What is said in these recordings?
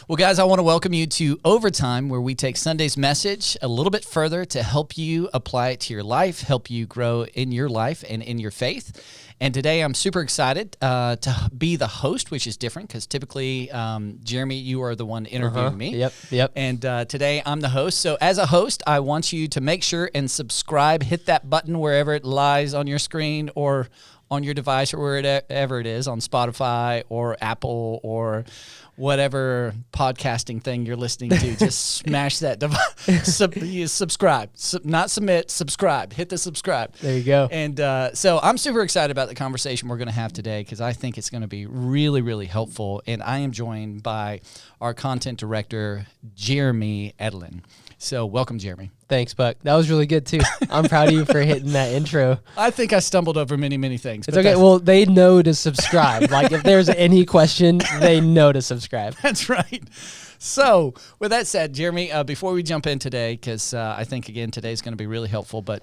Well, guys, I want to welcome you to Overtime, where we take Sunday's message a little bit further to help you apply it to your life, help you grow in your life and in your faith. And today I'm super excited to be the host, which is different because typically, Jeremy, you are the one interviewing me. Yep. And today I'm the host. So as a host, I want you to make sure and subscribe, hit that button wherever it lies on your screen or on your device or wherever it is, on Spotify or Apple or whatever podcasting thing you're listening to. Just smash that device. Subscribe. Not submit, subscribe. Hit the subscribe. There you go. And so I'm super excited about the conversation we're going to have today because I think it's going to be really, really helpful. And I am joined by our content director, Jeremy Edlin. So welcome, Jeremy. Thanks, Buck. That was really good, too. I'm proud of you for hitting that intro. I think I stumbled over many, many things. It's okay. Well, they know to subscribe. Like, if there's any question, they know to subscribe. That's right. So with that said, Jeremy, before we jump in today, because I think, again, today's going to be really helpful, but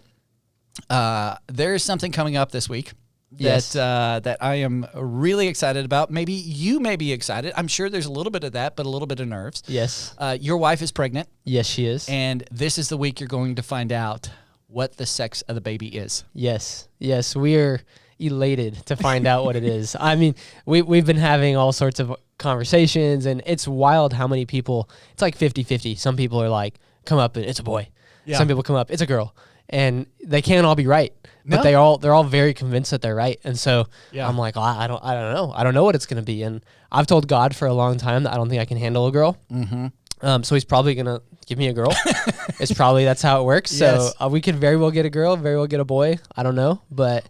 there is something coming up this week. Yes. That I am really excited about. Maybe you may be excited. I'm sure there's a little bit of that, but a little bit of nerves. Yes. Your wife is pregnant. Yes, she is. And this is the week you're going to find out what the sex of the baby is. Yes. We're elated to find out what it is. I mean, we've been having all sorts of conversations, and it's wild how many people, it's like 50-50. Some people are like, come up and it's a boy. Yeah. Some people come up, it's a girl. And they can't all be right, but they're all very convinced that they're right. And so I'm like, I don't know. I don't know what it's going to be. And I've told God for a long time that I don't think I can handle a girl. Mm-hmm. So he's probably going to give me a girl. That's how it works. Yes. So we could very well get a girl, very well get a boy. I don't know, but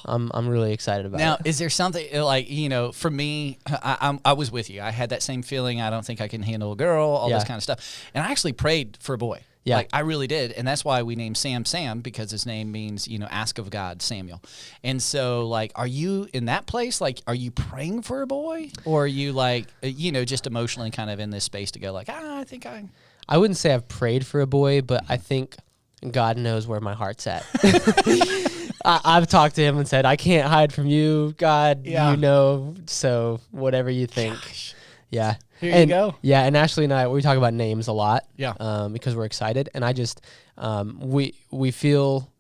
I'm really excited about it. Now, is there something like, for me, I was with you. I had that same feeling. I don't think I can handle a girl, all this kind of stuff. And I actually prayed for a boy. Yeah. Like, I really did. And that's why we named Sam, because his name means, ask of God, Samuel. And so, like, are you in that place? Like, are you praying for a boy? Or are you, like, just emotionally kind of in this space to go, like, I wouldn't say I've prayed for a boy, but I think God knows where my heart's at. I've talked to him and said, I can't hide from you, God, so whatever you think. Gosh. Yeah. Here you go. Yeah, and Ashley and I, we talk about names a lot. Yeah. Because we're excited, and I just we feel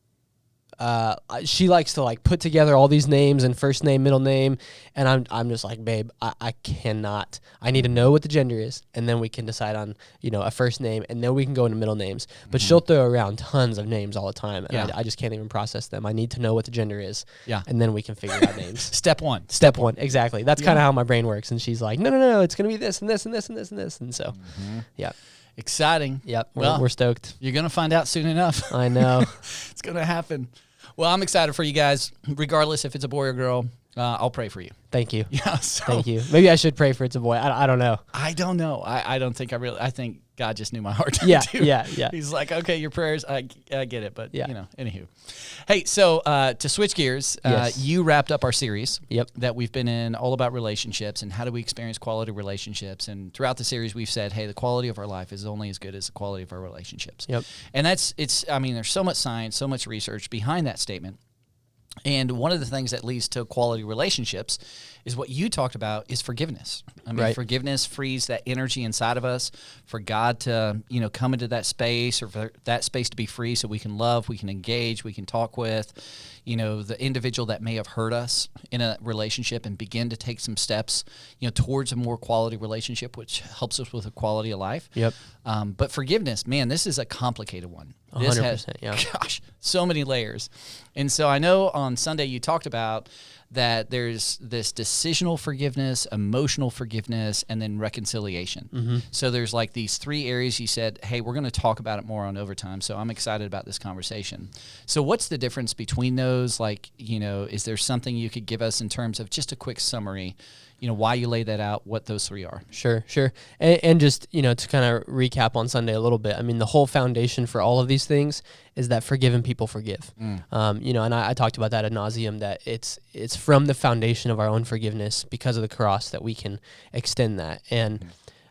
she likes to like put together all these names and first name, middle name, and I'm just like, babe, I cannot. I need to know what the gender is, and then we can decide on a first name, and then we can go into middle names. But she'll throw around tons of names all the time, and I just can't even process them. I need to know what the gender is, and then we can figure out names. Step one, exactly. That's kind of how my brain works. And she's like, no, it's gonna be this and this and this and this and this, and so, exciting. Yep, we're stoked. You're gonna find out soon enough. I know. It's gonna happen. Well, I'm excited for you guys. Regardless if it's a boy or girl, I'll pray for you. Thank you. Yeah. Thank you. Maybe I should pray for it's a boy. I don't know. I don't know. I don't think I think God just knew my heart. Yeah. He's like, okay, your prayers, I get it. But, anywho. Hey, so to switch gears, you wrapped up our series that we've been in, all about relationships and how do we experience quality relationships. And throughout the series, we've said, hey, the quality of our life is only as good as the quality of our relationships. Yep. And there's so much science, so much research behind that statement. And one of the things that leads to quality relationships is what you talked about is forgiveness. I mean, forgiveness frees that energy inside of us for God to, come into that space, or for that space to be free so we can love, we can engage, we can talk with, the individual that may have hurt us in a relationship and begin to take some steps, towards a more quality relationship, which helps us with a quality of life. Yep. But forgiveness, man, this is a complicated one. 100%, Gosh, so many layers. And so I know on Sunday you talked about that there's this decisional forgiveness, emotional forgiveness, and then reconciliation. Mm-hmm. So there's like these three areas you said, hey, we're going to talk about it more on Overtime. So I'm excited about this conversation. So what's the difference between those? Like, is there something you could give us in terms of just a quick summary, why you lay that out, what those three are? Sure. And just, to kind of recap on Sunday a little bit, I mean, the whole foundation for all of these things is that forgiven people forgive. And I talked about that ad nauseum, that it's from the foundation of our own forgiveness because of the cross that we can extend that. And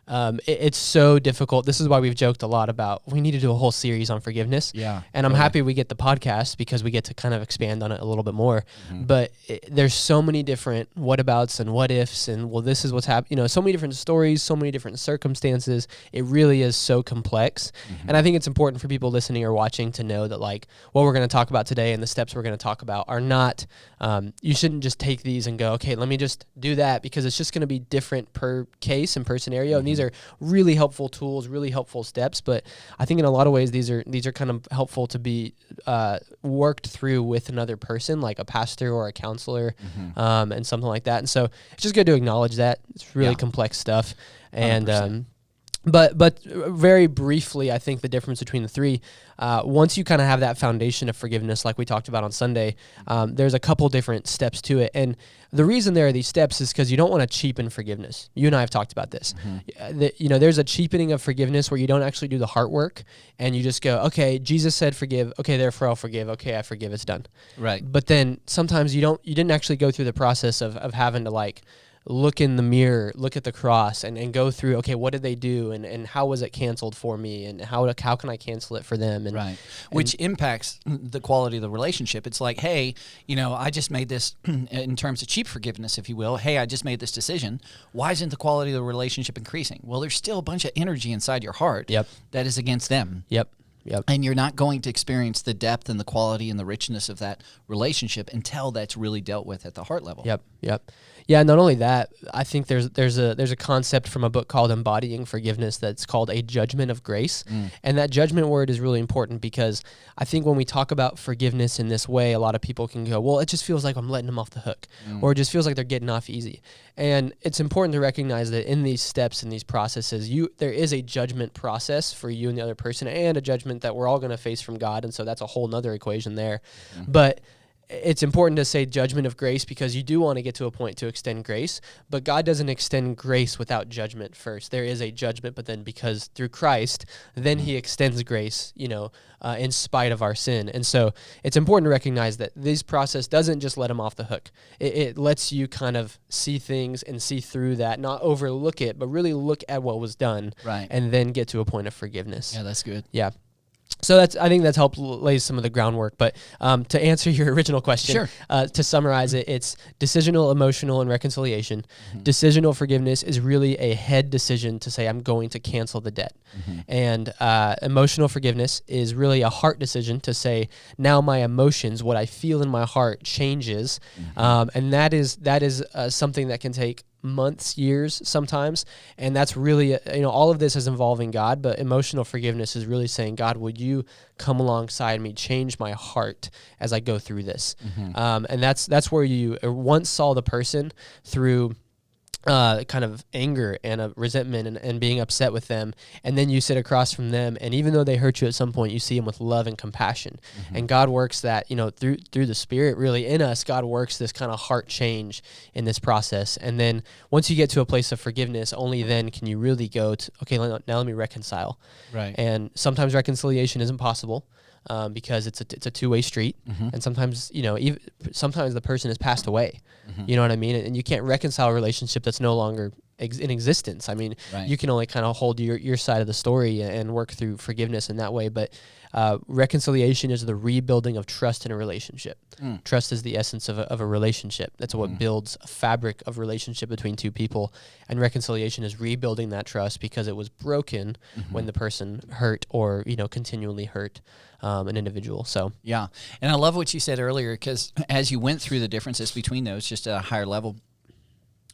It's so difficult. This is why we've joked a lot about we need to do a whole series on forgiveness. Yeah. And I'm happy we get the podcast because we get to kind of expand on it a little bit more. But there's so many different whatabouts and what ifs and, well, this is what's happening. You know, so many different stories, so many different circumstances. It really is so complex. And I think it's important for people listening or watching to know that, like, what we're going to talk about today and the steps we're going to talk about are not, you shouldn't just take these and go, okay, let me just do that, because it's just going to be different per case and per scenario. And these are really helpful tools, really helpful steps. But I think in a lot of ways, these are kind of helpful to be worked through with another person, like a pastor or a counselor, and something like that. And so it's just good to acknowledge that it's really complex stuff. And, But very briefly, I think the difference between the three, once you kind of have that foundation of forgiveness, like we talked about on Sunday, there's a couple different steps to it. And the reason there are these steps is because you don't want to cheapen forgiveness. You and I have talked about this. There's a cheapening of forgiveness where you don't actually do the heart work, and you just go, okay, Jesus said forgive. Okay, therefore I'll forgive. Okay, I forgive. It's done. Right. But then sometimes you didn't actually go through the process of having to, like, look in the mirror, look at the cross, and go through, okay, what did they do, and how was it canceled for me, and how can I cancel it for them? And, right. Which impacts the quality of the relationship. It's like, hey, I just made this, in terms of cheap forgiveness, if you will, hey, I just made this decision. Why isn't the quality of the relationship increasing? Well, there's still a bunch of energy inside your heart that is against them. Yep. And you're not going to experience the depth and the quality and the richness of that relationship until that's really dealt with at the heart level. Yep. Yeah, not only that, I think there's a concept from a book called Embodying Forgiveness that's called a judgment of grace. And that judgment word is really important because I think when we talk about forgiveness in this way, a lot of people can go, well, it just feels like I'm letting them off the hook, or it just feels like they're getting off easy. And it's important to recognize that in these steps and these processes, there is a judgment process for you and the other person, and a judgment that we're all going to face from God. And so that's a whole nother equation there. But it's important to say judgment of grace because you do want to get to a point to extend grace, but God doesn't extend grace without judgment first. There is a judgment, but then because through Christ, then he extends grace, in spite of our sin. And so it's important to recognize that this process doesn't just let him off the hook. It lets you kind of see things and see through that, not overlook it, but really look at what was done, right, and then get to a point of forgiveness. Yeah, that's good. Yeah. So I think that's helped lay some of the groundwork. But to answer your original question, to summarize it, it's decisional, emotional, and reconciliation. Decisional forgiveness is really a head decision to say, I'm going to cancel the debt. And emotional forgiveness is really a heart decision to say, now my emotions, what I feel in my heart changes. And that is something that can take months, years sometimes, and that's really all of this is involving God, but emotional forgiveness is really saying, God, would you come alongside me, change my heart as I go through this. And that's where you once saw the person through kind of anger and a resentment and being upset with them, and then you sit across from them, and even though they hurt you at some point, you see them with love and compassion. And God works that, through the Spirit really in us. God works this kind of heart change in this process, and then once you get to a place of forgiveness, only then can you really go to, okay, now let me reconcile. Right. And sometimes reconciliation isn't possible. Because it's a two-way street, and sometimes sometimes the person has passed away. You know what I mean? And you can't reconcile a relationship that's no longer in existence. I mean, you can only kind of hold your side of the story and work through forgiveness in that way. But reconciliation is the rebuilding of trust in a relationship. Trust is the essence of a relationship. That's what builds a fabric of relationship between two people. And reconciliation is rebuilding that trust because it was broken when the person hurt or continually hurt an individual. So yeah, and I love what you said earlier, because as you went through the differences between those, just at a higher level,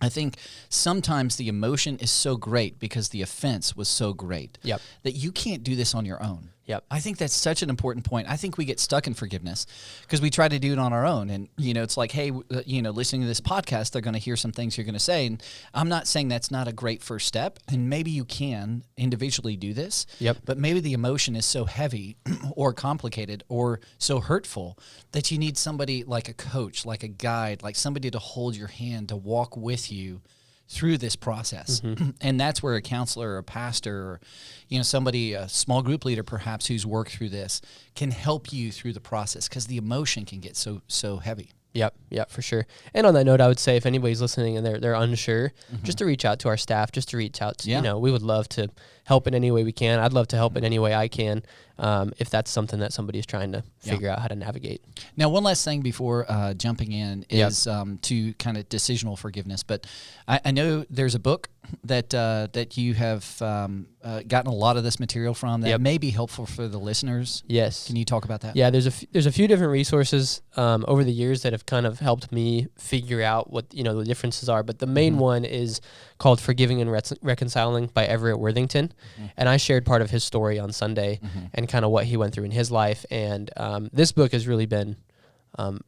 I think sometimes the emotion is so great because the offense was so great that you can't do this on your own. I think that's such an important point. I think we get stuck in forgiveness because we try to do it on our own. And, it's like, hey, listening to this podcast, they're going to hear some things you're going to say. And I'm not saying that's not a great first step. And maybe you can individually do this. But maybe the emotion is so heavy or complicated or so hurtful that you need somebody like a coach, like a guide, like somebody to hold your hand, to walk with you through this process. And that's where a counselor or a pastor or somebody, a small group leader perhaps, who's worked through this can help you through the process, because the emotion can get so heavy. Yep, for sure. And on that note, I would say if anybody's listening and they're unsure, just to reach out to our staff, just to reach out to, we would love to help in any way we can. I'd love to help in any way I can, if that's something that somebody's trying to figure out how to navigate. Now, one last thing before jumping in is to kind of decisional forgiveness. But I know there's a book that you have gotten a lot of this material from that may be helpful for the listeners. Yes. Can you talk about that? Yeah, there's a few different resources over the years that have kind of helped me figure out what the differences are. But the main one is called Forgiving and Reconciling by Everett Worthington. And I shared part of his story on Sunday and kind of what he went through in his life. And this book has really been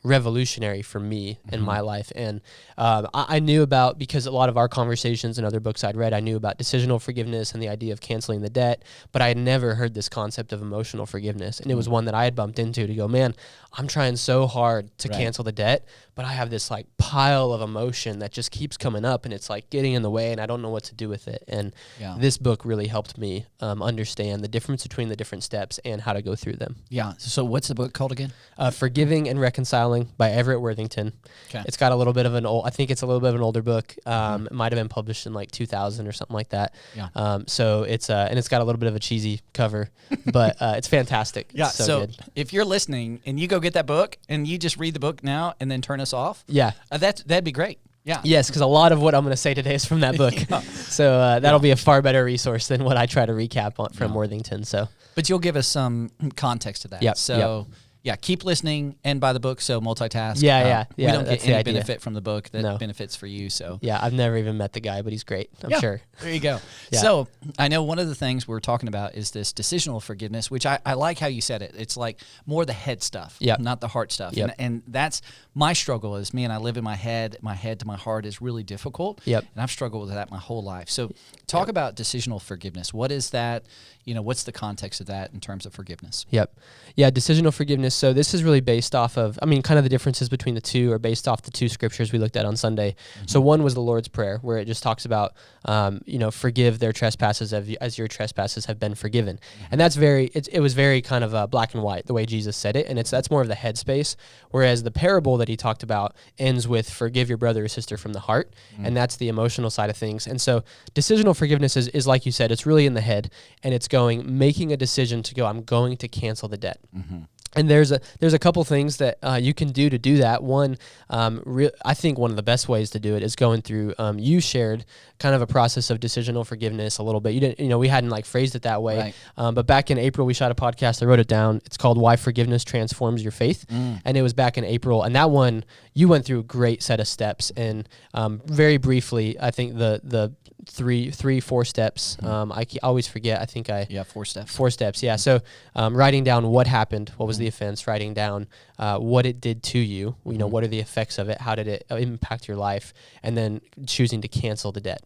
revolutionary for me in my life. And I knew about, because a lot of our conversations and other books I'd read, I knew about decisional forgiveness and the idea of canceling the debt, but I had never heard this concept of emotional forgiveness. And it was one that I had bumped into to go, man, I'm trying so hard to cancel the debt, but I have this like pile of emotion that just keeps coming up and it's like getting in the way and I don't know what to do with it. And this book really helped me understand the difference between the different steps and how to go through them. Yeah. So what's the book called again? Forgiving and Reconciling by Everett Worthington. Okay. It's got a little bit of I think it's a little bit of an older book. It might have been published in like 2000 or something like that. Yeah. So it's and it's got a little bit of a cheesy cover, but it's fantastic. Yeah. It's so good. If you're listening and you go get that book and you just read the book now and then turn us off, that'd be great. Yeah. Yes, because a lot of what I'm going to say today is from that book. So that'll be a far better resource than what I try to recap on, from Worthington. So, but you'll give us some context to that. Yep. So. Yeah, keep listening and buy the book, so multitask. Yeah. We don't get any benefit from the book that benefits for you. So yeah, I've never even met the guy, but he's great, I'm sure. There you go. So I know one of the things we're talking about is this decisional forgiveness, which I like how you said it. It's like more the head stuff, not the heart stuff. And that's my struggle is, man, I live in my head to my heart is really difficult. And I've struggled with that my whole life. So talk about decisional forgiveness. What is that? What's the context of that in terms of forgiveness? Yeah, decisional forgiveness. So this is really based off of, kind of the differences between the two are based off the two scriptures we looked at on Sunday. So one was the Lord's Prayer, where it just talks about, forgive their trespasses as your trespasses have been forgiven. And that's it was very kind of black and white, the way Jesus said it. And that's more of the head space. Whereas the parable that he talked about ends with forgive your brother or sister from the heart. And that's the emotional side of things. And so decisional forgiveness is like you said, it's really in the head, and it's making a decision to go, I'm going to cancel the debt. And there's a couple things that you can do to do that. One, I think one of the best ways to do it is going through. You shared kind of a process of decisional forgiveness a little bit. You didn't, we hadn't like phrased it that way. Right. But back in April, we shot a podcast. I wrote it down. It's called "Why Forgiveness Transforms Your Faith," and it was back in April. And that one, you went through a great set of steps. And very briefly, I think the 4 steps. I always forget. I think 4 steps. 4 steps. Yeah. So writing down what happened, what was the offense, writing down what it did to you. What are the effects of it? How did it impact your life? And then choosing to cancel the debt.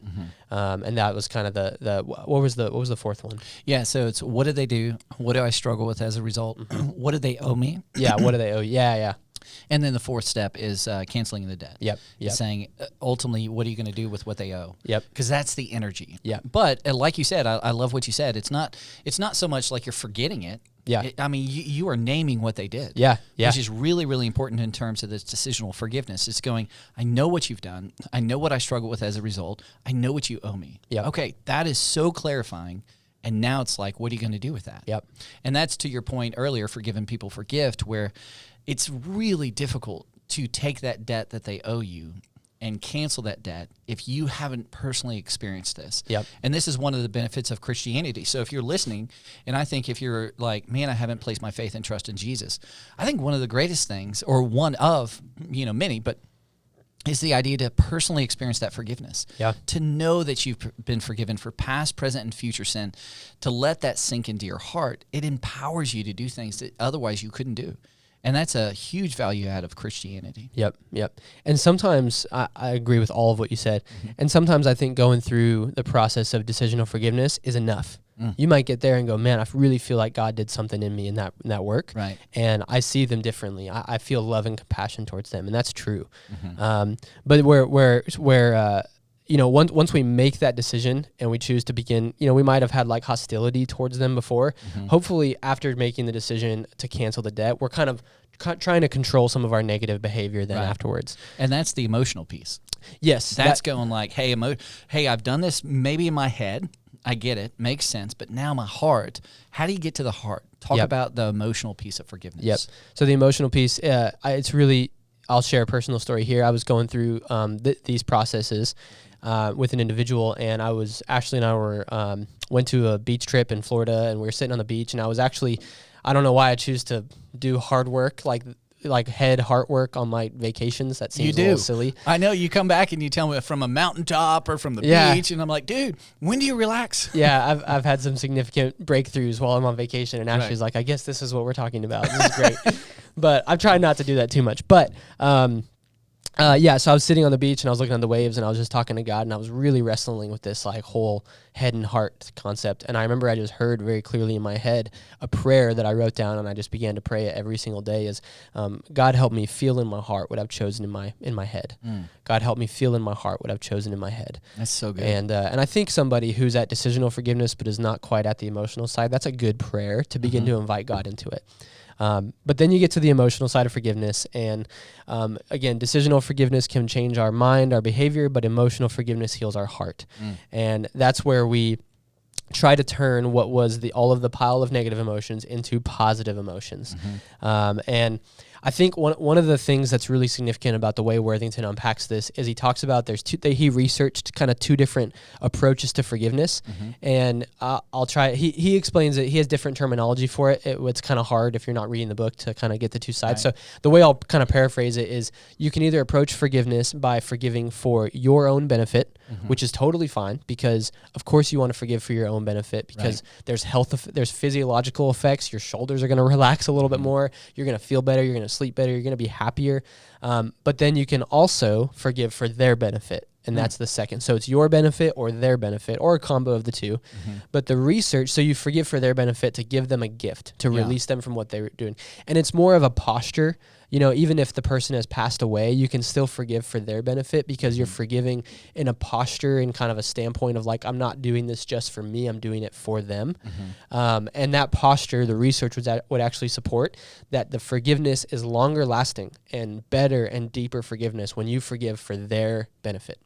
And that was kind of the what was the fourth one? Yeah. So it's what did they do? What do I struggle with as a result? What did they owe me? Yeah. What do they owe? Yeah. And then the 4th step is canceling the debt. Yep. Saying, ultimately, what are you going to do with what they owe? Yep. Because that's the energy. Yeah. But like you said, I love what you said. It's not so much like you're forgetting it. Yeah. You are naming what they did. Yeah. Which is really, really important in terms of this decisional forgiveness. It's going, I know what you've done. I know what I struggle with as a result. I know what you owe me. Yeah. Okay, that is so clarifying. And now it's like, what are you going to do with that? Yep. And that's to your point earlier, forgiving people for gift, where it's really difficult to take that debt that they owe you and cancel that debt if you haven't personally experienced this. Yep. And this is one of the benefits of Christianity. So if you're listening, and I think if you're like, man, I haven't placed my faith and trust in Jesus, I think one of the greatest things, or one of, many, but is the idea to personally experience that forgiveness. Yeah. To know that you've been forgiven for past, present, and future sin, to let that sink into your heart. It empowers you to do things that otherwise you couldn't do. And that's a huge value add of Christianity. Yep. And sometimes I agree with all of what you said. And sometimes I think going through the process of decisional forgiveness is enough. You might get there and go, man, I really feel like God did something in me in that work. Right. And I see them differently. I feel love and compassion towards them. And that's true. But once we make that decision and we choose to begin, we might have had like hostility towards them before. Hopefully after making the decision to cancel the debt, we're kind of trying to control some of our negative behavior then afterwards. And that's the emotional piece. Yes. That's going like, hey, I've done this maybe in my head. I get it. Makes sense. But now my heart, how do you get to the heart? Talk about the emotional piece of forgiveness. Yep. So the emotional piece, it's really, I'll share a personal story here. I was going through these processes with an individual, and Ashley and I went to a beach trip in Florida, and we were sitting on the beach, and I don't know why I choose to do hard work, like heart work on my vacations. That seems a little silly. I know. You come back and you tell me from a mountaintop or from the beach, and I'm like, dude, when do you relax? Yeah, I've had some significant breakthroughs while I'm on vacation, and Ashley's like, I guess this is what we're talking about. This is great. But I've tried not to do that too much. But so I was sitting on the beach and I was looking at the waves and I was just talking to God, and I was really wrestling with this like whole head and heart concept. And I remember I just heard very clearly in my head a prayer that I wrote down, and I just began to pray it every single day is, God, help me feel in my heart what I've chosen in my head. God, help me feel in my heart what I've chosen in my head. That's so good. And I think somebody who's at decisional forgiveness but is not quite at the emotional side, that's a good prayer to begin to invite God into it. But then you get to the emotional side of forgiveness, and again, decisional forgiveness can change our mind, our behavior, but emotional forgiveness heals our heart. And that's where we try to turn what was all of the pile of negative emotions into positive emotions. And I think one of the things that's really significant about the way Worthington unpacks this is he talks about he researched kind of two different approaches to forgiveness, and I'll try. He explains it. He has different terminology for it. It's kind of hard if you're not reading the book to kind of get the two sides. Right. So the way I'll kind of paraphrase it is you can either approach forgiveness by forgiving for your own benefit, which is totally fine, because of course you want to forgive for your own benefit, because there's there's physiological effects. Your shoulders are going to relax a little bit more. You're going to feel better. You're going to sleep better. You're going to be happier. But then you can also forgive for their benefit. And that's the second. So it's your benefit or their benefit, or a combo of the two. But the research, so you forgive for their benefit to give them a gift, to release them from what they were doing. And it's more of a posture. You know, even if the person has passed away, you can still forgive for their benefit, because you're forgiving in a posture and kind of a standpoint of like, I'm not doing this just for me, I'm doing it for them. And that posture, the research would actually support that the forgiveness is longer lasting and better and deeper forgiveness when you forgive for their benefit.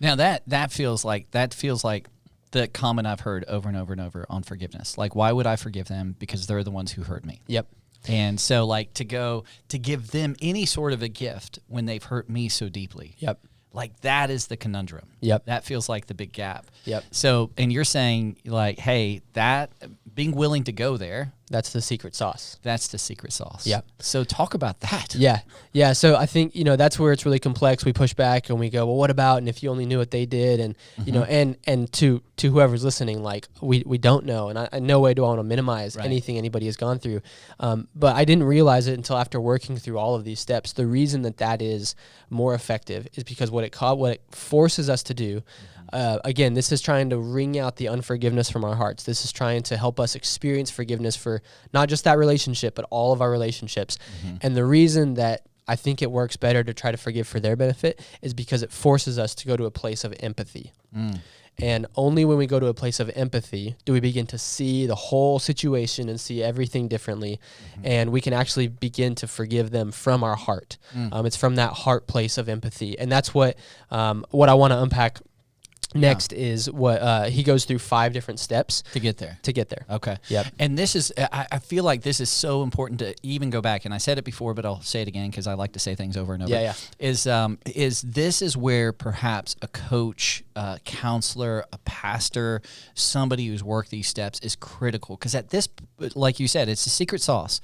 Now that feels like the comment I've heard over and over and over on forgiveness. Like, why would I forgive them? Because they're the ones who hurt me. Yep. And so, like, to give them any sort of a gift when they've hurt me so deeply. Yep. Like, that is the conundrum. Yep. That feels like the big gap. Yep. So, and you're saying, like, hey, that being willing to go there. That's the secret sauce. That's the secret sauce. Yep. So talk about that. Yeah. Yeah. So I think, that's where it's really complex. We push back and we go, well, what about, and if you only knew what they did, and, and to whoever's listening, like, we don't know. And in no way do I want to minimize anything anybody has gone through. But I didn't realize it until after working through all of these steps. The reason that is more effective is because what it forces us to do, again, this is trying to wring out the unforgiveness from our hearts. This is trying to help us experience forgiveness for not just that relationship, but all of our relationships. And the reason that I think it works better to try to forgive for their benefit is because it forces us to go to a place of empathy. And only when we go to a place of empathy do we begin to see the whole situation and see everything differently. And we can actually begin to forgive them from our heart. It's from that heart place of empathy. And that's what I want to unpack next is what he goes through 5 different steps to get there. Okay. Yep. And this is, I feel like this is so important to even go back. And I said it before, but I'll say it again because I like to say things over and over. Yeah. Is this is where perhaps a coach, a counselor, a pastor, somebody who's worked these steps is critical, because at this, like you said, it's the secret sauce.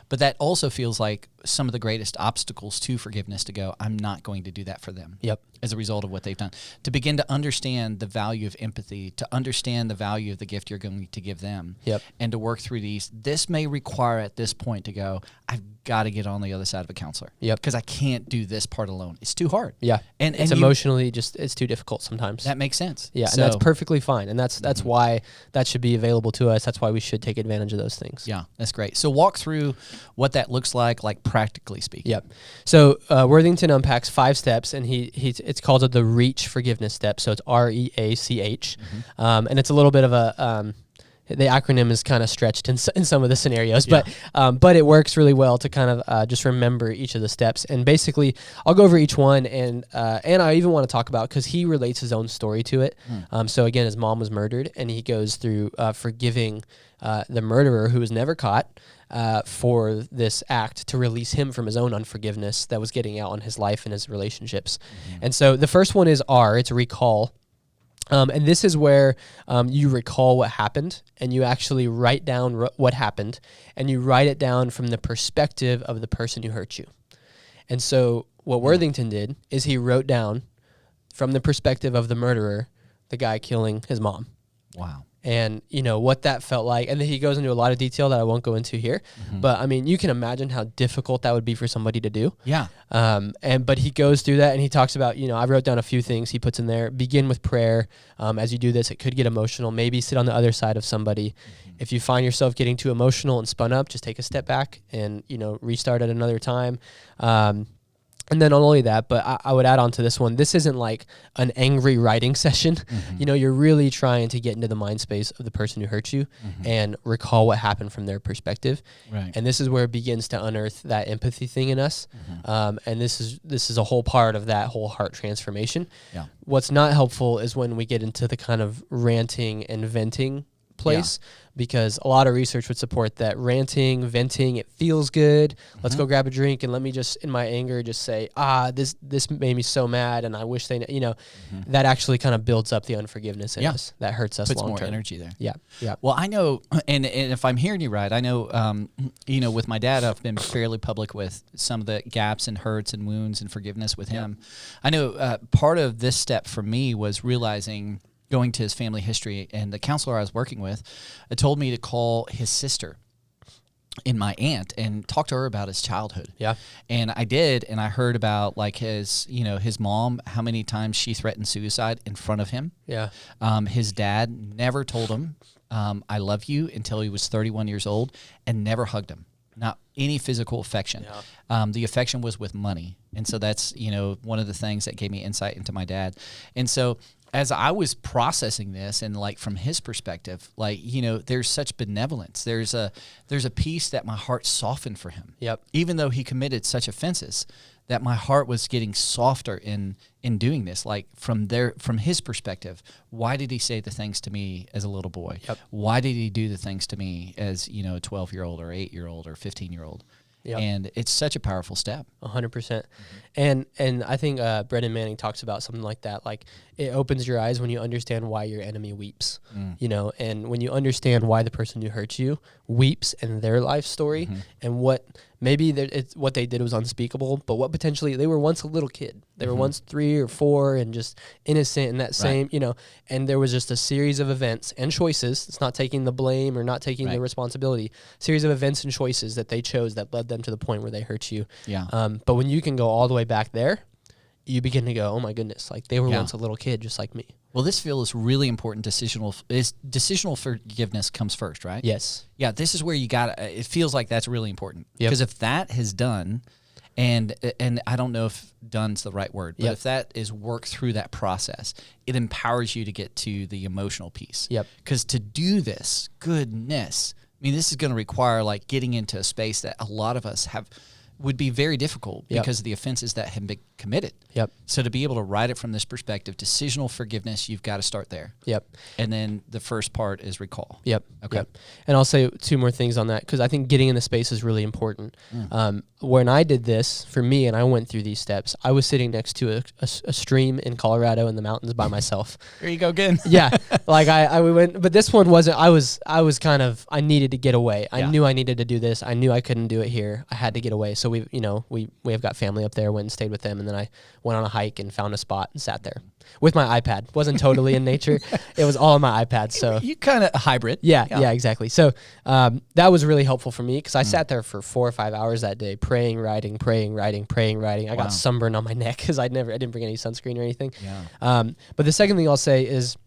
But that also feels like some of the greatest obstacles to forgiveness, to go, I'm not going to do that for them. Yep. As a result of what they've done. To begin to understand the value of empathy, to understand the value of the gift you're going to give them. Yep. And to work through these. This may require at this point to go, I've got to get on the other side of a counselor. Yep. Because I can't do this part alone. It's too hard. Yeah. And it's emotionally it's too difficult sometimes. That makes sense. Yeah. And that's perfectly fine. And that's why that should be available to us. That's why we should take advantage of those things. Yeah. That's great. So walk through what that looks like practically speaking. Yep. So Worthington unpacks 5 steps, and it's called the reach forgiveness step. So it's REACH. And it's a little bit of the acronym is kind of stretched in some of the scenarios, but it works really well to kind of just remember each of the steps. And basically, I'll go over each one, and I even want to talk about, because he relates his own story to it. So again, his mom was murdered, and he goes through forgiving the murderer, who was never caught, for this act to release him from his own unforgiveness that was getting out on his life and his relationships. And so the first one is R. It's recall. And this is where you recall what happened, and you actually write down what happened, and you write it down from the perspective of the person who hurt you. And so what Worthington did is he wrote down from the perspective of the murderer, the guy killing his mom. Wow. And, what that felt like. And then he goes into a lot of detail that I won't go into here. But, I mean, you can imagine how difficult that would be for somebody to do. Yeah. But he goes through that, and he talks about, I wrote down a few things he puts in there. Begin with prayer. As you do this, it could get emotional. Maybe sit on the other side of somebody. If you find yourself getting too emotional and spun up, just take a step back and, restart at another time. And then not only that, but I would add on to this one, this isn't like an angry writing session. You're really trying to get into the mind space of the person who hurt you and recall what happened from their perspective. Right. And this is where it begins to unearth that empathy thing in us. And this is a whole part of that whole heart transformation. Yeah. What's not helpful is when we get into the kind of ranting and venting place, because a lot of research would support that ranting, venting, it feels good. Let's go grab a drink and let me just, in my anger, just say, this made me so mad, and I wish they, that actually kind of builds up the unforgiveness in us. That hurts us Puts long more term. energy there. Yeah. Well, I know, and if I'm hearing you right, I know, with my dad, I've been fairly public with some of the gaps and hurts and wounds and forgiveness with him. I know part of this step for me was realizing, going to his family history, and the counselor I was working with told me to call his sister and my aunt and talk to her about his childhood. Yeah. And I did, and I heard about like his mom, how many times she threatened suicide in front of him. Yeah. His dad never told him, I love you, until he was 31 years old, and never hugged him. Not any physical affection. Yeah. The affection was with money. And so that's, one of the things that gave me insight into my dad. And so as I was processing this, and like from his perspective, like, there's such benevolence. There's a piece that my heart softened for him. Yep. Even though he committed such offenses, that my heart was getting softer in doing this. Like from his perspective, why did he say the things to me as a little boy? Yep. Why did he do the things to me as, a 12-year-old or 8-year-old or 15-year-old? Yep. And it's such a powerful step. 100%. And I think Brennan Manning talks about something like that. Like, it opens your eyes when you understand why your enemy weeps, and when you understand why the person who hurts you weeps in their life story, and what maybe what they did was unspeakable, but what potentially they were once a little kid. They were once 3 or 4 and just innocent in that same, and there was just a series of events and choices. It's not taking the blame or not taking the responsibility. Series of events and choices that they chose that led them to the point where they hurt you. Yeah. But when you can go all the way back there, you begin to go, oh my goodness, like they were once a little kid just like me. Well, this feels really important. Decisional forgiveness comes first, right? Yes. Yeah, this is where it feels like that's really important. Because if that is done, and I don't know if done's the right word, but if that is worked through that process, it empowers you to get to the emotional piece. Yep. Because to do this, goodness, I mean, this is going to require like getting into a space that a lot of us would be very difficult because of the offenses that have been committed. Yep. So to be able to write it from this perspective, decisional forgiveness, you've got to start there. Yep. And then the first part is recall. Yep. Okay. Yep. And I'll say 2 more things on that, because I think getting in the space is really important. When I did this, for me, and I went through these steps, I was sitting next to a stream in Colorado in the mountains by myself. There you go again. Yeah. Like we went, but this one wasn't, I was kind of, I needed to get away. I knew I needed to do this. I knew I couldn't do it here. I had to get away. So we have got family up there, went and stayed with them. And then I went on a hike and found a spot and sat there with my iPad. Wasn't totally in nature. It was all on my iPad. So you kind of hybrid. Yeah, exactly. So that was really helpful for me, because I sat there for 4 or 5 hours that day, praying, writing. I got sunburn on my neck because I didn't bring any sunscreen or anything. Yeah. But the second thing I'll say is,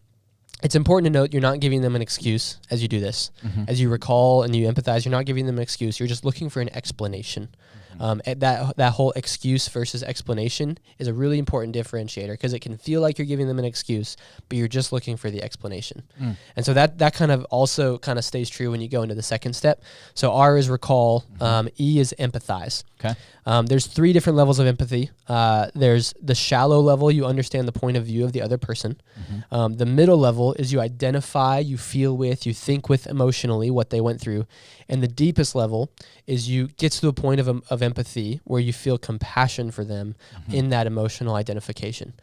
It's important to note you're not giving them an excuse as you do this. As you recall and you empathize, you're not giving them an excuse. You're just looking for an explanation. That whole excuse versus explanation is a really important differentiator because it can feel like you're giving them an excuse, but you're just looking for the explanation. And so that kind of also kind of stays true when you go into the second step. So R is recall, E is empathize. Okay. There's 3 different levels of empathy. There's the shallow level, you understand the point of view of the other person. The middle level is you identify, you feel with, you think with emotionally what they went through. And the deepest level is you get to the point of empathy where you feel compassion for them in that emotional identification.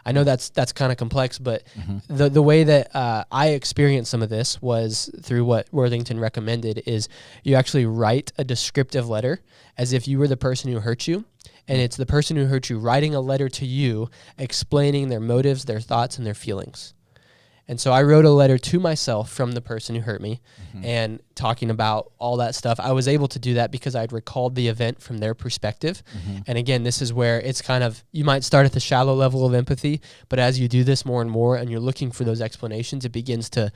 I know that's kind of complex, but the way that I experienced some of this was through what Worthington recommended is you actually write a descriptive letter as if you were the person who hurt you, and it's the person who hurt you writing a letter to you explaining their motives, their thoughts, and their feelings. And so I wrote a letter to myself from the person who hurt me and talking about all that stuff. I was able to do that because I'd recalled the event from their perspective. And again, this is where it's kind of, you might start at the shallow level of empathy, but as you do this more and more and you're looking for those explanations, it begins to,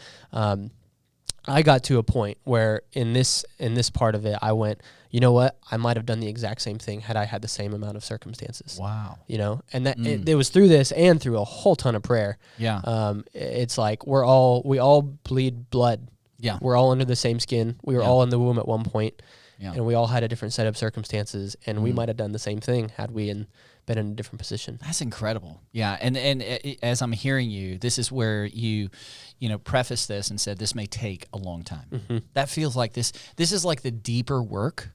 I got to a point where in this part of it, I went, you know what? I might have done the exact same thing had I had the same amount of circumstances. Wow. You know, and that it was through this and through a whole ton of prayer. Yeah. It's like we all bleed blood. Yeah. We're all under the same skin. We were all in the womb at one point, and we all had a different set of circumstances, and we might have done the same thing had we been in a different position. That's incredible. Yeah. And as I'm hearing you, this is where you preface this and said this may take a long time. That feels like this is like the deeper work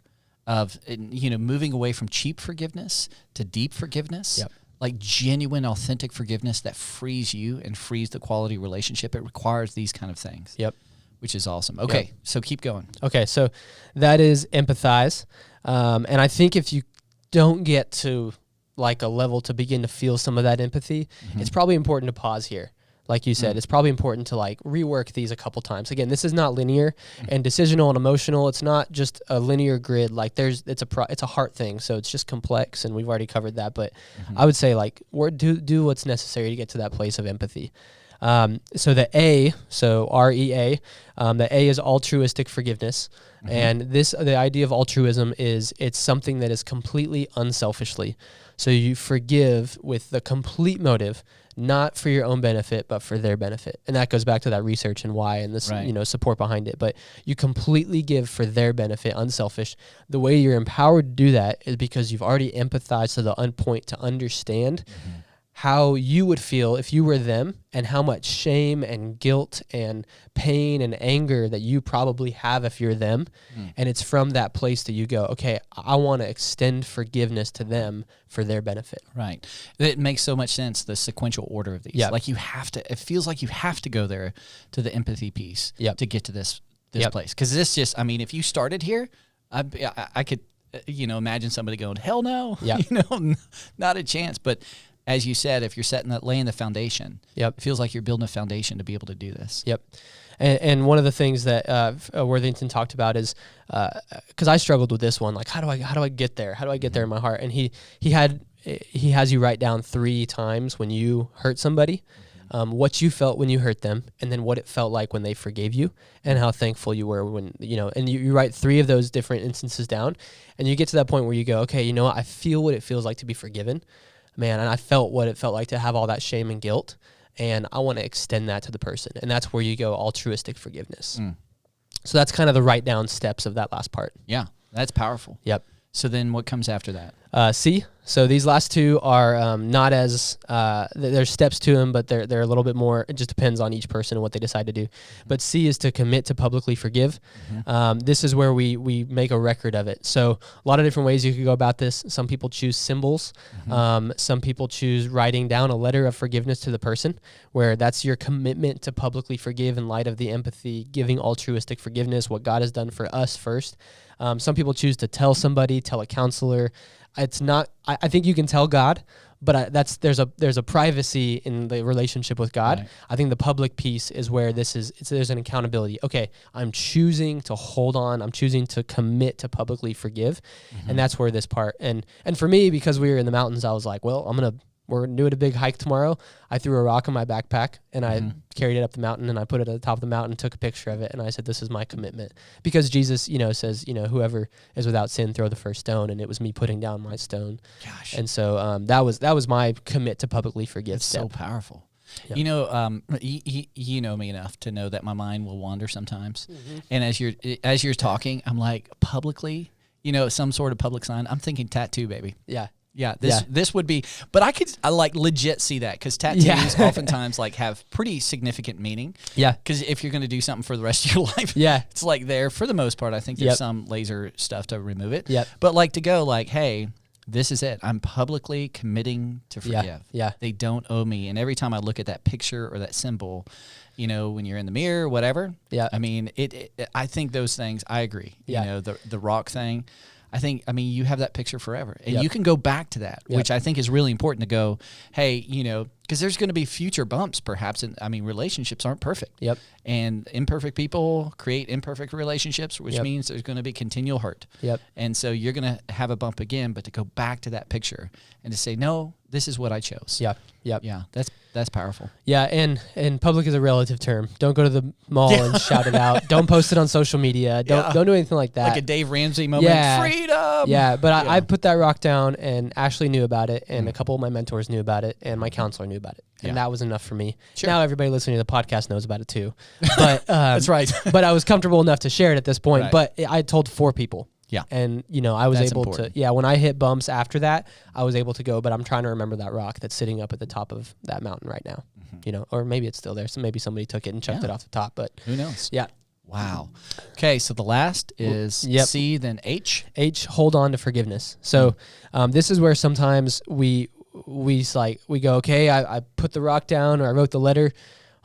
of, moving away from cheap forgiveness to deep forgiveness. Yep. Like genuine, authentic forgiveness that frees you and frees the quality relationship. It requires these kind of things. Yep. Which is awesome. Okay. Yep. So keep going. Okay. So that is empathize. And I think if you don't get to like a level to begin to feel some of that empathy, it's probably important to pause here. Like you said, it's probably important to like rework these a couple times. Again, this is not linear and decisional and emotional. It's not just a linear grid. Like it's a heart thing. So it's just complex, and we've already covered that. But I would say like do what's necessary to get to that place of empathy. So the A, so REA, the A is altruistic forgiveness. And the idea of altruism is it's something that is completely unselfishly. So you forgive with the complete motive, not for your own benefit, but for their benefit. And that goes back to that research and why and this, support behind it. But you completely give for their benefit, unselfish. The way you're empowered to do that is because you've already empathized to the point to understand how you would feel if you were them and how much shame and guilt and pain and anger that you probably have if you're them. And it's from that place that you go, okay, I want to extend forgiveness to them for their benefit. Right. It makes so much sense, the sequential order of these. Yep. Like it feels like you have to go there to the empathy piece to get to this place. Because this just, if you started here, I could, imagine somebody going, hell no, not a chance. But as you said, if you're laying the foundation, it feels like you're building a foundation to be able to do this. Yep. And one of the things that Worthington talked about is, because I struggled with this one, like how do I get there? How do I get there in my heart? And he has you write down 3 times when you hurt somebody, what you felt when you hurt them, and then what it felt like when they forgave you, and how thankful you were when, and you write 3 of those different instances down, and you get to that point where you go, okay, you know what? I feel what it feels like to be forgiven. Man, and I felt what it felt like to have all that shame and guilt, and I want to extend that to the person. And that's where you go altruistic forgiveness. So that's kind of the write down steps of that last part. Yeah, that's powerful. Yep. So then what comes after that? C. So these last 2 are not as, there's steps to them, but they're a little bit more, it just depends on each person and what they decide to do. But C is to commit to publicly forgive. This is where we make a record of it. So a lot of different ways you could go about this. Some people choose symbols. Some people choose writing down a letter of forgiveness to the person, where that's your commitment to publicly forgive in light of the empathy, giving altruistic forgiveness, what God has done for us first. Some people choose to tell somebody, tell a counselor. It's not, I think you can tell God, but there's a privacy in the relationship with God. Right. I think the public piece is where there's an accountability. Okay, I'm choosing to hold on. I'm choosing to commit to publicly forgive. And that's where this part, and for me, because we were in the mountains, I was like, well, we're doing a big hike tomorrow. I threw a rock in my backpack and I carried it up the mountain and I put it at the top of the mountain, took a picture of it. And I said, this is my commitment, because Jesus, says, whoever is without sin, throw the first stone. And it was me putting down my stone. Gosh. And so that was my commit to publicly forgive. That's step. so powerful. Yep. You know me enough to know that my mind will wander sometimes. And as you're talking, I'm like, publicly, some sort of public sign. I'm thinking tattoo, baby. Yeah. Yeah, this would be, but I like legit see that, because tattoos oftentimes like have pretty significant meaning. Yeah. Because if you're going to do something for the rest of your life, it's like there for the most part. I think there's some laser stuff to remove it. Yep. But like to go like, hey, this is it. I'm publicly committing to forgive. Yeah. They don't owe me. And every time I look at that picture or that symbol, when you're in the mirror, whatever. Yeah. I mean, I think those things. I agree. Yeah. The rock thing. I mean, you have that picture forever, and you can go back to that, which I think is really important to go, hey, because there's going to be future bumps perhaps. And relationships aren't perfect. Yep. And imperfect people create imperfect relationships, which Yep. means there's going to be continual hurt. Yep. And so you're going to have a bump again, but to go back to that picture and to say, no, this is what I chose. Yep. Yep. Yeah. That's powerful. Yeah. And public is a relative term. Don't go to the mall and shout it out. Don't post it on social media. Don't do anything like that. Like a Dave Ramsey moment. Yeah. Freedom. Yeah. But I put that rock down, and Ashley knew about it, and a couple of my mentors knew about it, and my counselor knew about it. And that was enough for me. Sure. Now everybody listening to the podcast knows about it too. But that's right. But I was comfortable enough to share it at this point. Right. But I told 4 people. Yeah. And, I was That's able important. to, when I hit bumps after that, I was able to go, but I'm trying to remember that rock that's sitting up at the top of that mountain right now, or maybe it's still there. So maybe somebody took it and chucked it off the top, but who knows? Yeah. Wow. Okay. So the last is C, then H. H, hold on to forgiveness. So this is where sometimes we go, okay, I put the rock down, or I wrote the letter.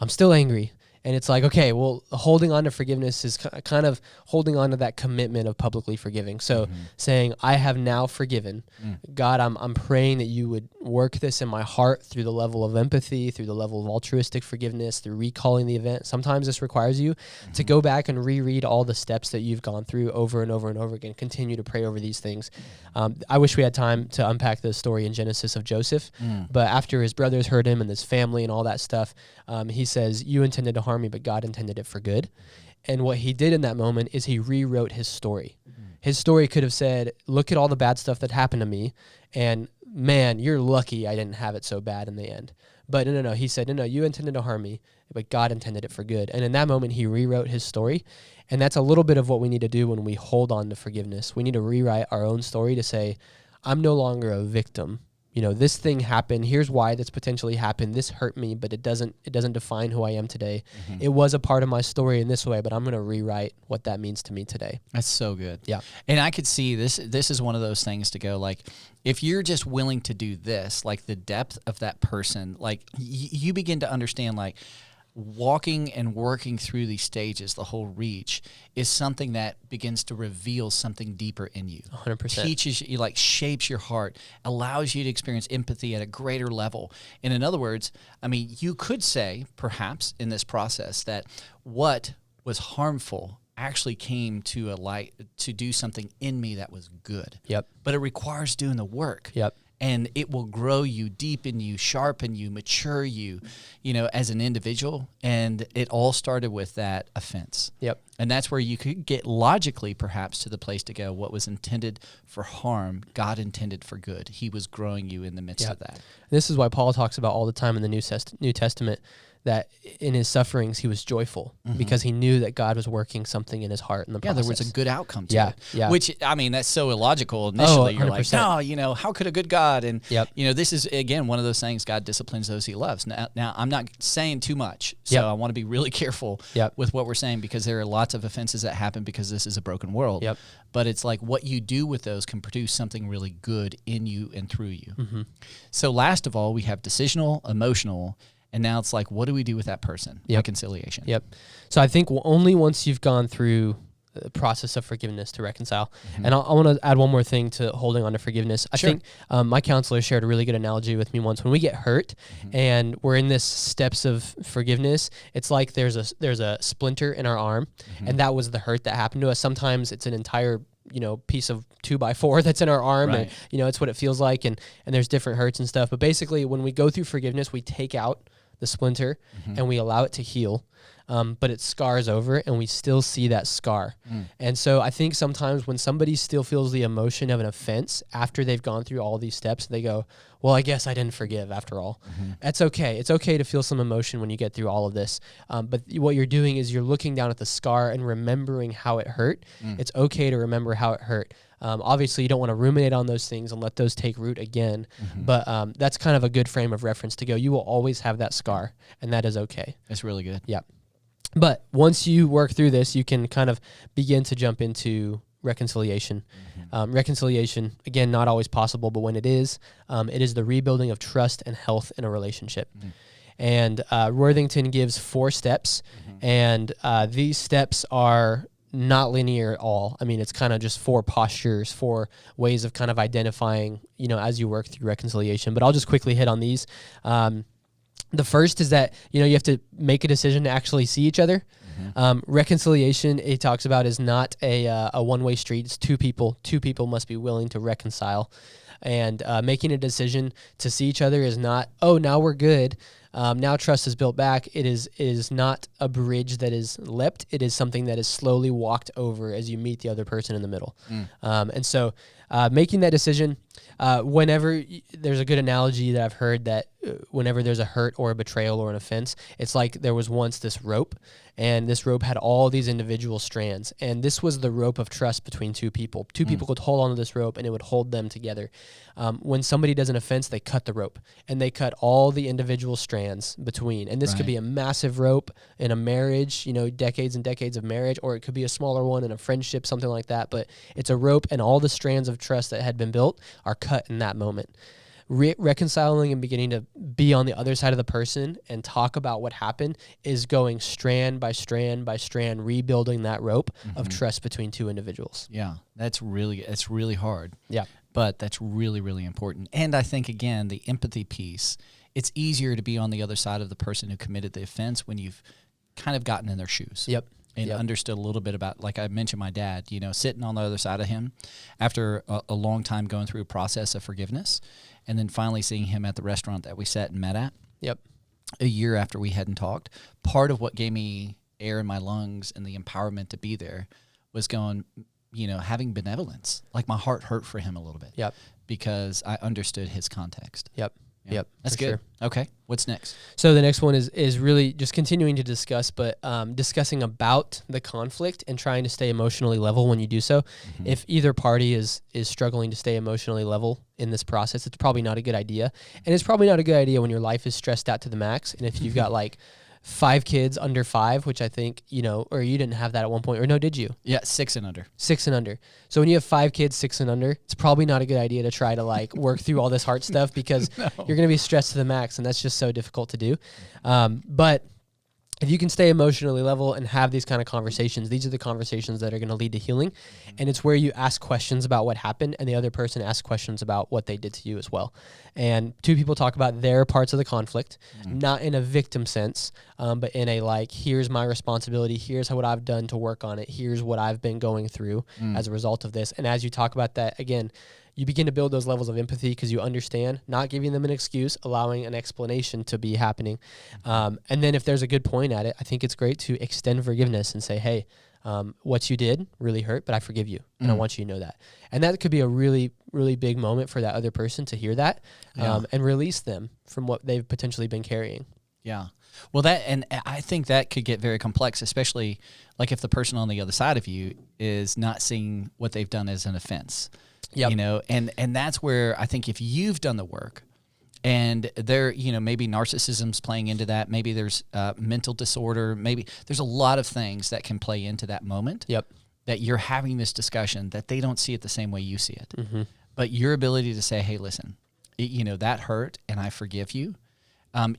I'm still angry. And it's like, okay, well, holding on to forgiveness is kind of holding on to that commitment of publicly forgiving. So saying, I have now forgiven. God, I'm praying that you would work this in my heart through the level of empathy, through the level of altruistic forgiveness, through recalling the event. Sometimes this requires you to go back and reread all the steps that you've gone through over and over and over again. Continue to pray over these things. I wish we had time to unpack the story in Genesis of Joseph, but after his brothers heard him and his family and all that stuff, he says, you intended to harm me, but God intended it for good. And what he did in that moment is he rewrote his story. His story could have said, look at all the bad stuff that happened to me, and man, you're lucky I didn't have it so bad in the end. But no. He said, no, you intended to harm me, but God intended it for good. And in that moment, he rewrote his story. And that's a little bit of what we need to do when we hold on to forgiveness. We need to rewrite our own story to say, I'm no longer a victim. This thing happened. Here's why this potentially happened. This hurt me, but it doesn't define who I am today. It was a part of my story in this way, but I'm going to rewrite what that means to me today. That's so good. Yeah. And I could see this is one of those things to go, like, if you're just willing to do this, like the depth of that person, like you begin to understand, like, walking and working through these stages, the whole reach, is something that begins to reveal something deeper in you. 100%. Teaches you, like, shapes your heart, allows you to experience empathy at a greater level. And in other words, you could say, perhaps, in this process, that what was harmful actually came to a light to do something in me that was good. Yep. But it requires doing the work. Yep. And it will grow you, deepen you, sharpen you, mature you, as an individual. And it all started with that offense. Yep. And that's where you could get logically perhaps to the place to go, what was intended for harm, God intended for good. He was growing you in the midst of that. This is why Paul talks about all the time in the New Testament that in his sufferings he was joyful because he knew that God was working something in his heart in the process. Yeah, there was a good outcome to it. Yeah. Which, that's so illogical initially. You're like, 100%. no, how could a good God? And, this is, again, one of those things, God disciplines those he loves. Now I'm not saying too much, so I want to be really careful with what we're saying, because there are lots of offenses that happen because this is a broken world. Yep. But it's like what you do with those can produce something really good in you and through you. So last of all, we have decisional, emotional, and now it's like, what do we do with that person? Reconciliation. Yep. So I think only once you've gone through the process of forgiveness to reconcile. And I want to add one more thing to holding on to forgiveness. I think my counselor shared a really good analogy with me once. When we get hurt and we're in this steps of forgiveness, it's like there's a splinter in our arm, and that was the hurt that happened to us. Sometimes it's an entire piece of 2x4 that's in our arm, Right. and it's what it feels like, and there's different hurts and stuff. But basically, when we go through forgiveness, we take out the splinter and we allow it to heal. But it scars over, and we still see that scar. And so I think sometimes when somebody still feels the emotion of an offense after they've gone through all these steps, they go, well, I guess I didn't forgive after all. That's okay. It's okay to feel some emotion when you get through all of this. But what you're doing is you're looking down at the scar and remembering how it hurt. It's okay to remember how it hurt. Obviously, you don't want to ruminate on those things and let those take root again. But that's kind of a good frame of reference to go, you will always have that scar, and that is okay. That's really good. Yeah. But once you work through this, you can kind of begin to jump into reconciliation. Reconciliation, again, not always possible, but when it is the rebuilding of trust and health in a relationship. And Worthington gives 4 steps, and these steps are not linear at all. I mean, it's kind of just 4 postures, 4 ways of kind of identifying, as you work through reconciliation. But I'll just quickly hit on these. The first is that, you have to make a decision to actually see each other. Reconciliation, it talks about, is not a one-way street. It's 2 people. 2 people must be willing to reconcile. And making a decision to see each other is not, oh, now we're good. Now trust is built back. It is not a bridge that is leapt. It is something that is slowly walked over as you meet the other person in the middle. And so making that decision, whenever there's a good analogy that I've heard that whenever there's a hurt or a betrayal or an offense, it's like there was once this rope, and this rope had all these individual strands, and this was the rope of trust between 2 people. 2 people could hold onto this rope, and it would hold them together. When somebody does an offense, they cut the rope, and they cut all the individual strands between. And this could be a massive rope in a marriage, decades and decades of marriage, or it could be a smaller one in a friendship, something like that. But it's a rope, and all the strands of trust that had been built are cut in that moment. Reconciling and beginning to be on the other side of the person and talk about what happened is going strand by strand by strand, rebuilding that rope of trust between 2 individuals. Yeah, it's really hard. Yeah. But that's really, really important. And I think, again, the empathy piece, it's easier to be on the other side of the person who committed the offense when you've kind of gotten in their shoes. Yep. And understood a little bit about, like I mentioned, my dad, sitting on the other side of him after a long time going through a process of forgiveness, and then finally seeing him at the restaurant that we sat and met at. Yep. A year after we hadn't talked. Part of what gave me air in my lungs and the empowerment to be there was going, having benevolence. Like, my heart hurt for him a little bit. Yep. Because I understood his context. Yep. Yeah. Yep. That's good. Sure. Okay. What's next? So the next one is really just continuing to discuss, but discussing about the conflict and trying to stay emotionally level when you do so. If either party is struggling to stay emotionally level in this process, it's probably not a good idea. And it's probably not a good idea when your life is stressed out to the max. And if you've got like 5 kids under 5, which I think, or you didn't have that at one point, or no, did you? Yeah, 6 and under. 6 and under. So when you have 5 kids, 6 and under, it's probably not a good idea to try to work through all this heart stuff because you're going to be stressed to the max, and that's just so difficult to do. But if you can stay emotionally level and have these kind of conversations, these are the conversations that are going to lead to healing. And it's where you ask questions about what happened and the other person asks questions about what they did to you as well. And 2 people talk about their parts of the conflict, not in a victim sense, but in a here's my responsibility, here's what I've done to work on it, here's what I've been going through as a result of this. And as you talk about that, again, you begin to build those levels of empathy because you understand, not giving them an excuse, allowing an explanation to be happening. And then if there's a good point at it, I think it's great to extend forgiveness and say, hey, what you did really hurt, but I forgive you. And I want you to know that. And that could be a really, really big moment for that other person to hear that and release them from what they've potentially been carrying. Yeah. Well, and I think that could get very complex, especially if the person on the other side of you is not seeing what they've done as an offense. Yep. And that's where I think if you've done the work and there, maybe narcissism's playing into that, maybe there's mental disorder, maybe there's a lot of things that can play into that moment. Yep. That you're having this discussion that they don't see it the same way you see it. But your ability to say, hey, listen, that hurt and I forgive you.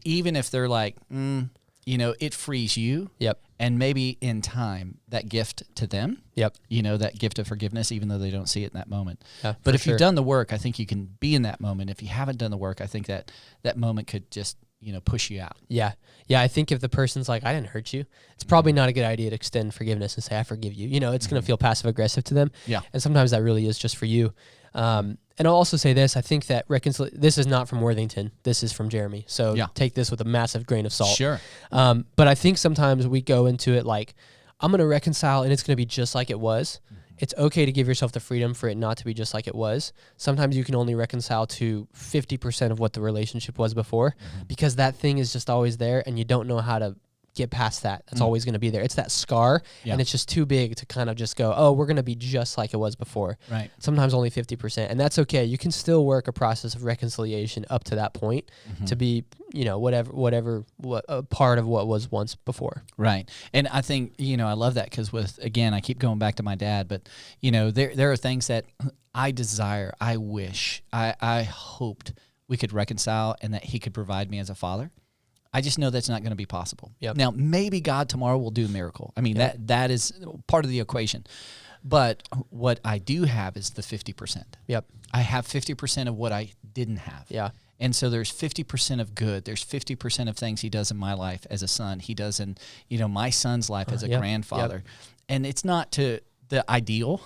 Even if they're like, it frees you. Yep. And maybe in time, that gift to them. Yep. That gift of forgiveness, even though they don't see it in that moment. Yeah, but if you've done the work, I think you can be in that moment. If you haven't done the work, I think that moment could just push you out. Yeah. Yeah. I think if the person's like, I didn't hurt you, it's probably not a good idea to extend forgiveness and say, I forgive you. It's going to feel passive aggressive to them. Yeah. And sometimes that really is just for you. And I'll also say this, I think that this is not from Worthington. This is from Jeremy. So take this with a massive grain of salt. Sure. But I think sometimes we go into it like, I'm going to reconcile and it's going to be just like it was. It's okay to give yourself the freedom for it not to be just like it was. Sometimes you can only reconcile to 50% of what the relationship was before because that thing is just always there and you don't know how to get past that. That's always going to be there. It's that scar and it's just too big to kind of just go, oh, we're going to be just like it was before. Right. Sometimes only 50%. And that's okay. You can still work a process of reconciliation up to that point to be, whatever a part of what was once before. Right. And I think, I love that because I keep going back to my dad, but, there are things that I desire, I wish, I hoped we could reconcile and that he could provide me as a father. I just know that's not going to be possible. Yep. Now, maybe God tomorrow will do a miracle. I mean, that is part of the equation. But what I do have is the 50%. Yep. I have 50% of what I didn't have. Yeah. And so there's 50% of good. There's 50% of things he does in my life as a son. He does in, my son's life as a grandfather. And it's not to the ideal,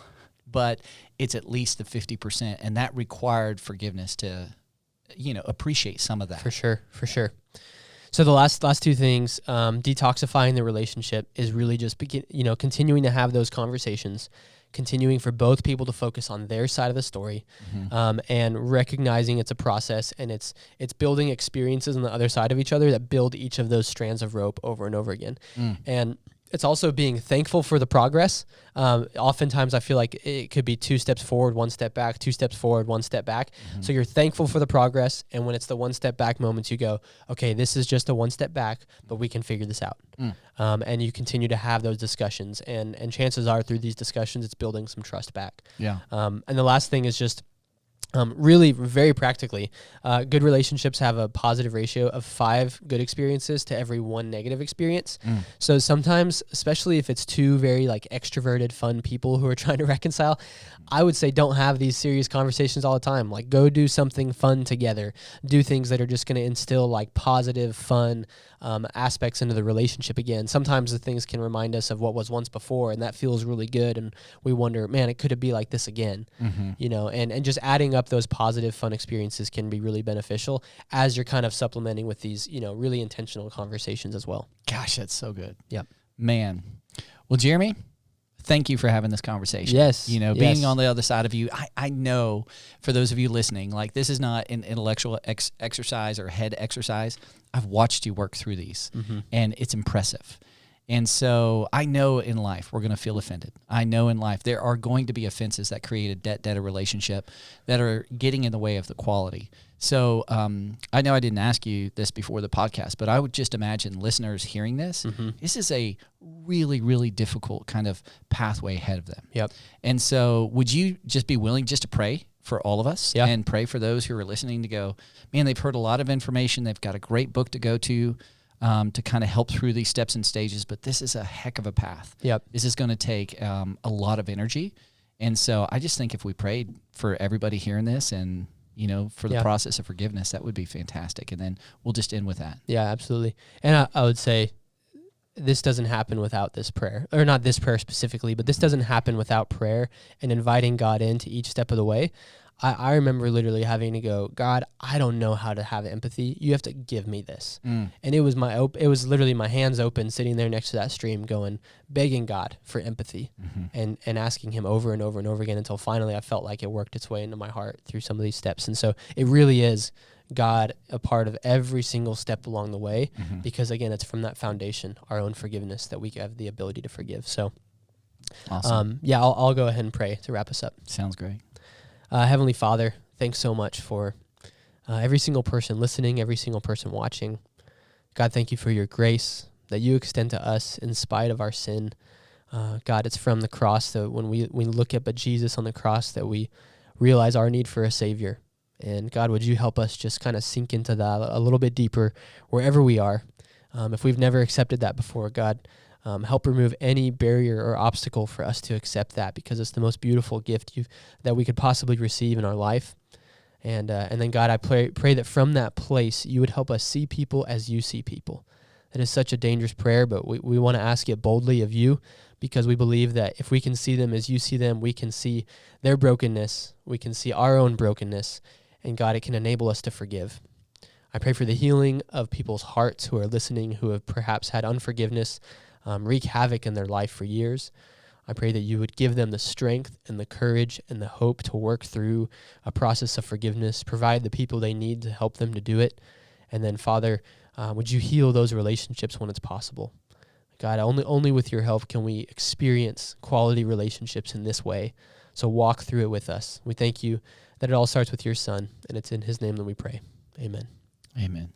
but it's at least the 50%. And that required forgiveness to, appreciate some of that. For sure. So the last two things, detoxifying the relationship is really just continuing to have those conversations, continuing for both people to focus on their side of the story, and recognizing it's a process and it's building experiences on the other side of each other that build each of those strands of rope over and over again. And it's also being thankful for the progress. Oftentimes I feel like it could be 2 steps forward, 1 step back, 2 steps forward, 1 step back. So you're thankful for the progress. And when it's the 1 step back moments, you go, okay, this is just a 1 step back, but we can figure this out. And you continue to have those discussions. And chances are through these discussions, it's building some trust back. Yeah. And the last thing is just really very practically, good relationships have a positive ratio of 5 good experiences to every 1 negative experience. So sometimes, especially if it's 2 very extroverted, fun people who are trying to reconcile, I would say don't have these serious conversations all the time. Like go do something fun together. Do things that are just going to instill positive, fun aspects into the relationship again. Sometimes the things can remind us of what was once before, and that feels really good. And we wonder, man, it could be like this again, and just adding up those positive, fun experiences can be really beneficial as you're kind of supplementing with these, really intentional conversations as well. Gosh, that's so good. Yep. Man. Well, Jeremy, thank you for having this conversation. Yes. Being on the other side of you, I know for those of you listening, this is not an intellectual exercise or head exercise. I've watched you work through these, and it's impressive. And so I know in life we're going to feel offended. I know in life there are going to be offenses that create a debt-debtor relationship that are getting in the way of the quality. So I know I didn't ask you this before the podcast, but I would just imagine listeners hearing this, this is a really, really difficult kind of pathway ahead of them. Yep. And so would you just be willing just to pray for all of us and pray for those who are listening to go, man, they've heard a lot of information. They've got a great book to go to kind of help through these steps and stages, but this is a heck of a path. Yep. This is going to take a lot of energy. And so I just think if we prayed for everybody hearing this and, for the process of forgiveness, that would be fantastic. And then we'll just end with that. Yeah, absolutely. And I would say this doesn't happen without this prayer, or not this prayer specifically, but this doesn't happen without prayer and inviting God into each step of the way. I remember literally having to go, God, I don't know how to have empathy. You have to give me this. And it was literally my hands open, sitting there next to that stream going, begging God for empathy and asking him over and over and over again until finally I felt like it worked its way into my heart through some of these steps. And so it really is God a part of every single step along the way, because again, it's from that foundation, our own forgiveness, that we have the ability to forgive. So awesome. I'll go ahead and pray to wrap us up. Sounds great. Heavenly Father, thanks so much for every single person listening, every single person watching. God, thank you for your grace that you extend to us in spite of our sin. God, it's from the cross that when we look at Jesus on the cross that we realize our need for a Savior. And God, would you help us just kind of sink into that a little bit deeper wherever we are. If we've never accepted that before, God, help remove any barrier or obstacle for us to accept that, because it's the most beautiful gift that we could possibly receive in our life. And then, God, I pray that from that place, you would help us see people as you see people. That is such a dangerous prayer, but we want to ask it boldly of you, because we believe that if we can see them as you see them, we can see their brokenness, we can see our own brokenness, and God, it can enable us to forgive. I pray for the healing of people's hearts who are listening, who have perhaps had unforgiveness wreak havoc in their life for years. I pray that you would give them the strength and the courage and the hope to work through a process of forgiveness, provide the people they need to help them to do it. And then, Father, would you heal those relationships when it's possible? God, only with your help can we experience quality relationships in this way. So walk through it with us. We thank you that it all starts with your Son, and it's in his name that we pray. Amen. Amen.